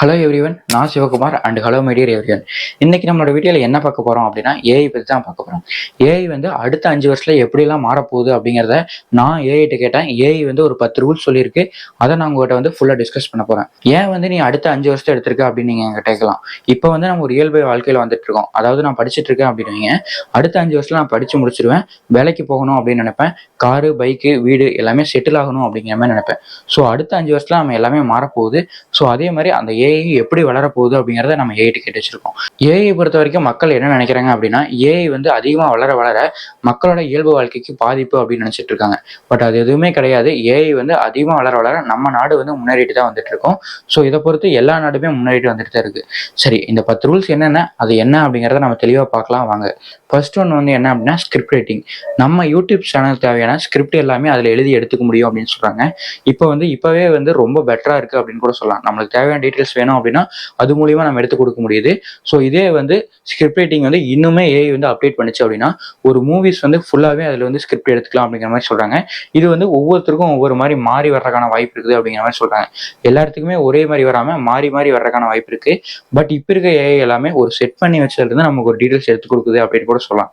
Hello everyone, நான் Sivakumar and hello my dear everyone. இன்னைக்கு நம்மளோட வீடியோவில் என்ன பார்க்க போகிறோம் அப்படின்னா ஏஐ பற்றி தான் பார்க்க போகிறோம். ஏஐ வந்து அடுத்த 5 வருஷத்துல எப்படிலாம் மாறப்போகுது அப்படிங்கிறத நான் ஏஐட்ட கேட்டேன். ஏஐ வந்து ஒரு 10 ரூல்ஸ் சொல்லியிருக்கு. அதை நான் உங்கள்கிட்ட வந்து ஃபுல்லாக டிஸ்கஸ் பண்ண போகிறேன். ஏன் வந்து நீ அடுத்த 5 வருஷத்தை எடுத்திருக்க அப்படின்னு நீங்கள் என்கிட்ட கேட்கலாம். இப்போ வந்து நம்ம ஒரு இயல்பு வாழ்க்கையில் வந்துட்டு இருக்கோம். அதாவது நான் படிச்சுட்டு இருக்கேன் அப்படின்னு அடுத்த 5 வருஷத்துல நான் படித்து முடிச்சிருவேன், வேலைக்கு போகணும் அப்படின்னு நினைப்பேன், காரு பைக்கு வீடு எல்லாமே செட்டில் ஆகணும் அப்படிங்கிற மாதிரி நினைப்பேன். ஸோ அடுத்த 5 வருஷத்துல நம்ம எல்லாமே மாறப்போகுது. ஸோ அதே மாதிரி அந்த ஏஐ எப்படி வளரப்போகுது அப்படிங்கிறத நம்ம ஏஐ கேட்டு வச்சிருக்கோம். ஏஐ பொறுத்த வரைக்கும் மக்கள் என்ன நினைக்கிறாங்க அப்படின்னா ஏஐ வந்து அதிகமாக வளர வளர மக்களோட இயல்பு வாழ்க்கைக்கு பாதிப்பு அப்படின்னு நினைச்சிட்டு இருக்காங்க. பட் அது எதுவுமே கிடையாது. ஏஐ வந்து அதிகமாக வளர வளர நம்ம நாடு வந்து முன்னேறிட்டு தான் வந்துட்டு இருக்கோம். ஸோ இதை பொறுத்து எல்லா நாடுமே முன்னேறிட்டு வந்துட்டு தான் இருக்கு. சரி, இந்த 10 ரூல்ஸ் என்னென்ன, அது என்ன அப்படிங்கிறத நம்ம தெளிவாக பார்க்கலாம் வாங்க. ஃபர்ஸ்ட் ஒன் வந்து என்ன அப்படின்னா ஸ்கிரிப்ட் ரைட்டிங். நம்ம யூடியூப் சேனல் தேவையான ஸ்கிரிப்ட் எல்லாமே அதில் எழுதி எடுத்துக்க முடியும் அப்படின்னு சொல்றாங்க. இப்போவே வந்து ரொம்ப பெட்டரா இருக்கு அப்படின்னு கூட சொல்லலாம். நம்மளுக்கு தேவையான டீட்டெயில்ஸ் வேணும் அப்படின்னா அது மூலியமா நம்ம எடுத்து கொடுக்க முடியுது. ஸோ இதே வந்து ஸ்கிரிப்ட் ரைட்டிங் வந்து இன்னுமே ஏஐ வந்து அப்டேட் பண்ணிச்சு அப்படின்னா ஒரு மூவிஸ் வந்து ஃபுல்லாவே அதுல வந்து ஸ்கிரிப்ட் எடுத்துக்கலாம் அப்படிங்கிற மாதிரி சொல்றாங்க. இது வந்து ஒவ்வொருத்தருக்கும் ஒவ்வொரு மாதிரி மாறி வர்றதுக்கான வாய்ப்பு இருக்குது அப்படிங்கிற மாதிரி சொல்றாங்க. எல்லாத்துக்குமே ஒரே மாதிரி வராம மாறி மாறி வர்றதுக்கான வாய்ப்பு இருக்கு. பட் இப்ப இருக்க ஏஐ எல்லாமே ஒரு செட் பண்ணி வச்சதுல இருந்து நமக்கு ஒரு டீட்டெயில்ஸ் எடுத்து கொடுக்குது அப்படின்னு கூட சொல்லலாம்.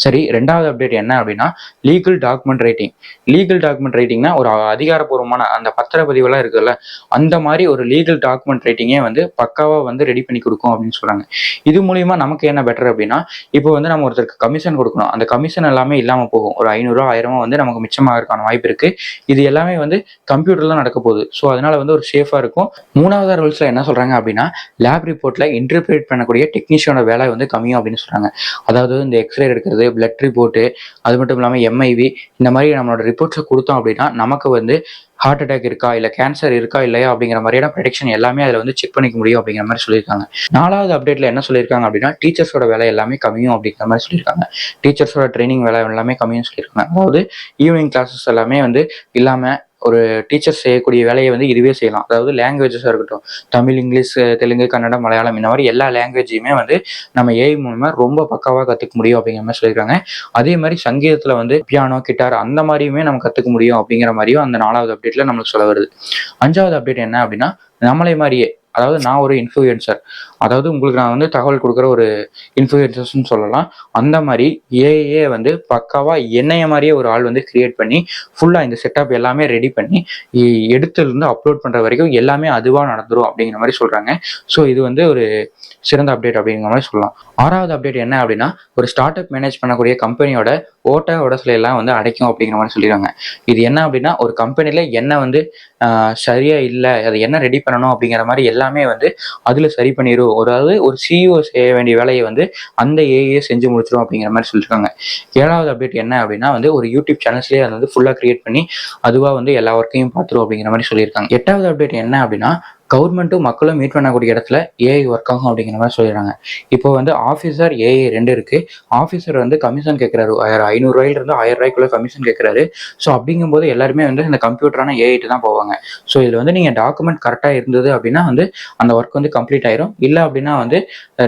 சரி, ரெண்டாவது அப்டேட் என்ன அப்படின்னா legal document writing. Legal document ரைட்டிங்னா ஒரு அதிகாரப்பூர்வமான அந்த பத்திரப்பதிவெல்லாம் இருக்குல்ல, அந்த மாதிரி ஒரு லீகல் டாக்குமெண்ட் ரைட்டிங்கே வந்து பக்காவா வந்து ரெடி பண்ணி கொடுக்கும் அப்படின்னு சொல்றாங்க. இது மூலியமா நமக்கு என்ன பெட்டர் அப்படின்னா இப்போ வந்து நம்ம ஒருத்தருக்கு கமிஷன் கொடுக்கணும், அந்த கமிஷன் எல்லாமே இல்லாம போகும். ஒரு 500 1000 வந்து நமக்கு மிச்சமாகறதுக்கான வாய்ப்பு இருக்கு. இது எல்லாமே வந்து கம்ப்யூட்டர்ல நடக்க போகுது. ஸோ அதனால வந்து ஒரு சேஃபா இருக்கும். மூணாவது ரூல்ஸ்ல என்ன சொல்றாங்க அப்படின்னா லேப் ரிப்போர்ட்ல இன்டர்பிரேட் பண்ணக்கூடிய டெக்னீஷியனோட வேலை வந்து கம்மியும் அப்படின்னு சொல்றாங்க. அதாவது இந்த எக்ஸ்ரே எடுக்கிறது, பிளட் ரிப்போர்ட்டு, அது மட்டும் இல்லாமல் எம்ஐவி இந்த மாதிரி நம்மளோட ரிப்போர்ட்ஸை கொடுத்தோம் அப்படின்னா நமக்கு வந்து ஹார்ட் அட்டாக் இருக்கா இல்லை கேன்சர் இருக்கா இல்லையா அப்படிங்கிற மாதிரியான ப்ரெடிக்ஷன் எல்லாமே அதில் வந்து செக் பண்ணிக்க முடியும் அப்படிங்கிற மாதிரி சொல்லியிருக்காங்க. நாலாவது அப்டேட்ல என்ன சொல்லியிருக்காங்க அப்படின்னா டீச்சர்ஸோட வேலை எல்லாமே கம்மியும் அப்படிங்கிற மாதிரி சொல்லியிருக்காங்க. டீச்சர்ஸோட ட்ரைனிங் வேலை எல்லாமே கம்மியும் சொல்லியிருக்காங்க. அதாவது ஈவினிங் கிளாஸஸ் எல்லாமே வந்து இல்லாமல் ஒரு டீச்சர் செய்யக்கூடிய வேலையை வந்து இதுவே செய்யலாம். அதாவது லாங்குவேஜஸாக இருக்கட்டும், தமிழ், இங்கிலீஷ், தெலுங்கு, கன்னடம், மலையாளம் இந்த மாதிரி எல்லா லாங்குவேஜையுமே வந்து நம்ம ஏஐ மூலமா ரொம்ப பக்காவாக கற்றுக்க முடியும் அப்படிங்கிற மாதிரி சொல்லியிருக்காங்க. அதே மாதிரி சங்கீதத்தில் வந்து பியானோ, கிட்டார் அந்த மாதிரியுமே நம்ம கற்றுக்க முடியும் அப்படிங்கிற மாதிரியும் அந்த 4வது அப்டேட்ல நம்மளுக்கு சொல்ல வருது. 5வது அப்டேட் என்ன அப்படின்னா நம்மளை மாதிரியே, அதாவது நான் ஒரு இன்ஃப்ளூயன்சர், அதாவது உங்களுக்கு நான் வந்து தகவல் கொடுக்குற ஒரு இன்ஃப்ளூயன்சர்ஸ்ன்னு சொல்லலாம். அந்த மாதிரி ஏஐயே வந்து பக்காவா என்னைய மாதிரியே ஒரு ஆள் வந்து கிரியேட் பண்ணி ஃபுல்லாக இந்த செட்டப் எல்லாமே ரெடி பண்ணி எடுத்துலேருந்து அப்லோட் பண்ணுற வரைக்கும் எல்லாமே அதுவாக நடந்துடும் அப்படிங்கிற மாதிரி சொல்கிறாங்க. ஸோ இது வந்து ஒரு சிறந்த அப்டேட் அப்படிங்கிற மாதிரி சொல்லலாம். 6வது அப்டேட் என்ன அப்படின்னா ஒரு ஸ்டார்ட் அப் மேனேஜ் பண்ணக்கூடிய கம்பெனியோட உடசலை எல்லாம் வந்து அடைக்கும் அப்படிங்கிற மாதிரி சொல்லிடுறாங்க. இது என்ன அப்படின்னா ஒரு கம்பெனியில் என்ன வந்து சரியா இல்லை, அதை என்ன ரெடி பண்ணணும் அப்படிங்கிற மாதிரி எல்லாமே வந்து அதுல சரி பண்ணிடும். அதாவது ஒரு சிஇஓ செய்ய வேண்டிய வேலையை வந்து அந்த ஏஐ செஞ்சு முடிச்சிடும் அப்படிங்கிற மாதிரி சொல்லியிருக்காங்க. 7வது அப்டேட் என்ன அப்படின்னா வந்து ஒரு யூடியூப் சேனல்ஸ்லேயே அதை வந்து ஃபுல்லாக கிரியேட் பண்ணி அதுவாக வந்து எல்லா ஒர்க்கையும் பார்த்துரும் அப்படிங்கிற மாதிரி சொல்லியிருக்காங்க. 8வது அப்டேட் என்ன அப்படின்னா கவர்மெண்ட்டும் மக்களும் மீட் பண்ணக்கூடிய இடத்துல ஏஐ ஒர்க் ஆகும் அப்படிங்கிற மாதிரி சொல்லிடுறாங்க. இப்போ வந்து ஆஃபீஸர் ஏஐ 2 இருக்கு. ஆஃபீஸர் வந்து கமிஷன் கேட்குறாரு, 500 இருந்து 1000 கமிஷன் கேட்குறாரு. ஸோ அப்படிங்கும்போது எல்லாருமே வந்து இந்த கம்ப்யூட்டரான ஏஐட்டு தான் போவாங்க. ஸோ இதில் வந்து நீங்கள் டாக்குமெண்ட் கரெக்டாக இருந்தது அப்படின்னா வந்து அந்த ஒர்க் வந்து கம்ப்ளீட் ஆயிரும், இல்லை அப்படின்னா வந்து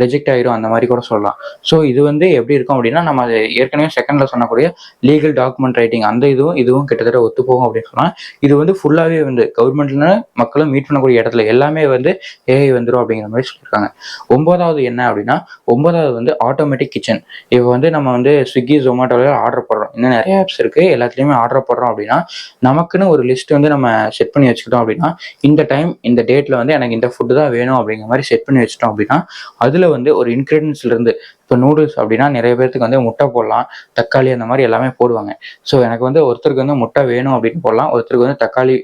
ரிஜெக்ட் ஆயிரும் அந்த மாதிரி கூட சொல்லலாம். ஸோ இது வந்து எப்படி இருக்கும் அப்படின்னா நம்ம ஏற்கனவே செகண்ட்ல சொன்னக்கூடிய லீகல் டாக்குமெண்ட் ரைட்டிங் அந்த இதுவும் கிட்டத்தட்ட ஒத்து போகும் அப்படின்னு சொன்னால் இது வந்து ஃபுல்லாகவே வந்து கவர்மெண்ட்ல மக்களும் மீட் பண்ணக்கூடிய இடத்துல எல்லாமே வந்து ஏஐ வந்துடும் அப்படிங்கிற மாதிரி சொல்லியிருக்காங்க. 9வது என்ன அப்படின்னா 9வது வந்து ஆட்டோமேட்டிக் கிச்சன். இப்போ வந்து நம்ம வந்து ஸ்விக்கி, ஜொமேட்டோல ஆர்டர் போடுறோம், இன்னும் நிறைய ஆப்ஸ் இருக்கு, எல்லாத்துலேயுமே ஆர்டர் போடுறோம் அப்படின்னா நமக்குன்னு ஒரு லிஸ்ட் வந்து நம்ம செட் பண்ணி வச்சுக்கிட்டோம் அப்படின்னா இந்த டைம் இந்த டேட்ல வந்து எனக்கு இந்த ஃபுட்டு தான் வேணும் அப்படிங்கிற மாதிரி செட் பண்ணி வச்சுட்டோம் அப்படின்னா அதுல வந்து ஒரு இன்கிரீடியன்ஸ்ல இருந்து இப்போ நூடுல்ஸ் அப்படின்னா நிறைய பேருக்கு வந்து முட்டை போடலாம், தக்காளி அந்த மாதிரி எல்லாமே போடுவாங்க. ஸோ எனக்கு வந்து ஒருத்தருக்கு வந்து முட்டை வேணும் அப்படின்னு போடலாம், ஒருத்தருக்கு வந்து தக்காளி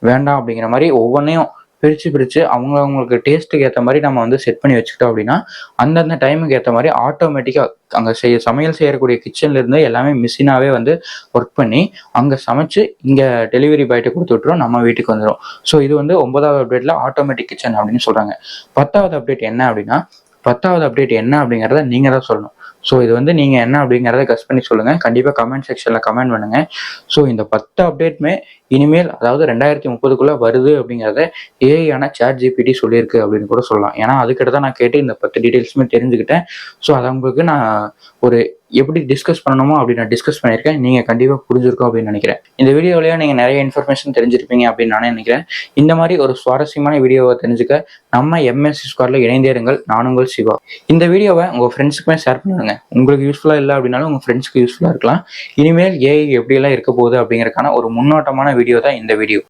வேண்டாம் அப்படிங்கிற மாதிரி ஒவ்வொன்றையும் பிரித்து அவங்களுக்கு டேஸ்ட்டுக்கு ஏற்ற மாதிரி நம்ம வந்து செட் பண்ணி வச்சுக்கிட்டோம் அப்படின்னா அந்தந்த டைமுக்கு ஏற்ற மாதிரி ஆட்டோமேட்டிக்காக அங்கே சமையல் செய்யக்கூடிய கிச்சன்ல இருந்து எல்லாமே மிஷினாகவே வந்து ஒர்க் பண்ணி அங்கே சமைச்சு இங்கே டெலிவரி பாய்ட்டு கொடுத்து விட்டுரும், நம்ம வீட்டுக்கு வந்துடும். ஸோ இது வந்து 9வது அப்டேட்ல ஆட்டோமேட்டிக் கிச்சன் அப்படின்னு சொல்கிறாங்க. 10வது அப்டேட் என்ன அப்படின்னா 10வது அப்டேட் என்ன அப்படிங்கிறத நீங்கள் தான் சொல்லணும். ஸோ இது வந்து நீங்கள் என்ன அப்படிங்கிறத கஸ் பண்ணி சொல்லுங்கள். கண்டிப்பாக கமெண்ட் செக்ஷனில் கமெண்ட் பண்ணுங்கள். ஸோ இந்த 10 அப்டேட்டுமே இனிமேல் அதாவது 2030க்குள்ள வருது அப்படிங்கிறத ஏஐயான சாட் ஜிபிடி சொல்லியிருக்கு அப்படின்னு கூட சொல்லலாம். ஏன்னா அதுக்கிட்ட தான் நான் கேட்டு இந்த 10 டீட்டெயில்ஸுமே தெரிஞ்சுக்கிட்டேன். ஸோ அதை உங்களுக்கு நான் ஒரு எப்படி டிஸ்கஸ் பண்ணணுமோ அப்படி நான் டிஸ்கஸ் பண்ணியிருக்கேன். நீங்கள் கண்டிப்பாக புரிஞ்சிருக்கும் அப்படின்னு நினைக்கிறேன். இந்த வீடியோவிலேயே நீங்கள் நிறைய இன்ஃபர்மேஷன் தெரிஞ்சிருப்பீங்க அப்படின்னு நானே நினைக்கிறேன். இந்த மாதிரி ஒரு சுவாரஸ்யமான வீடியோவை தெரிஞ்சுக்க நம்ம எம்எஸ்சி ஸ்குவாரில் இணைந்தே இருங்கள். நான் உங்கள் சிவா. இந்த வீடியோவை உங்கள் ஃப்ரெண்ட்ஸுக்குமே ஷேர் பண்ணுங்க. உங்களுக்கு யூஸ்ஃபுல்லாக இல்லை அப்படின்னாலும் உங்கள் ஃப்ரெண்ட்ஸ்க்கு யூஸ்ஃபுல்லாக இருக்கலாம். இனிமேல் ஏஐ எப்படியெல்லாம் இருக்க போகுது அப்படிங்கிறதுக்கான ஒரு முன்னோட்டமான வீடியோ தான் இந்த வீடியோ.